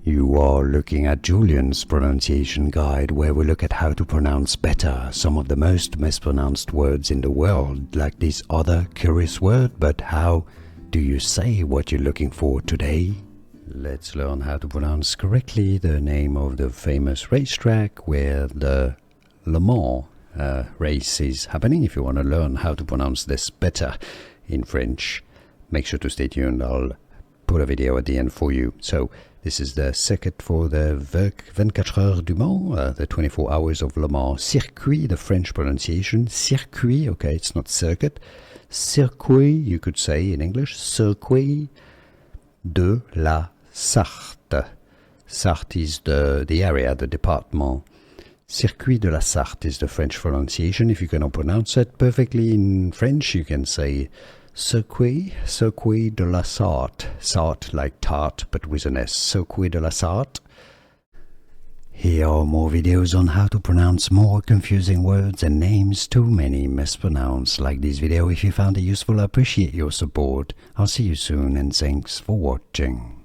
You are looking at Julian's pronunciation guide, where we look at how to pronounce better some of the most mispronounced words in the world, like this other curious word, but how do you say what you're looking for today? Let's learn how to pronounce correctly the name of the famous racetrack where the Le Mans race is happening. If you want to learn how to pronounce this better in French, make sure to stay tuned. I'll put a video at the end for you. So this is the circuit for the 24 heures du Mans, the 24 hours of Le Mans. Circuit, the French pronunciation. Circuit, okay, it's not circuit. Circuit, you could say in English. Circuit de la Sarthe. Sarthe is the area, the department. Circuit de la Sarthe is the French pronunciation. If you cannot pronounce it perfectly in French, you can say Circuit de la Sarthe. Sarthe like tart, but with an S. Circuit de la Sarthe. Here are more videos on how to pronounce more confusing words and names too many mispronounced. Like this video if you found it useful. I appreciate your support. I'll see you soon and thanks for watching.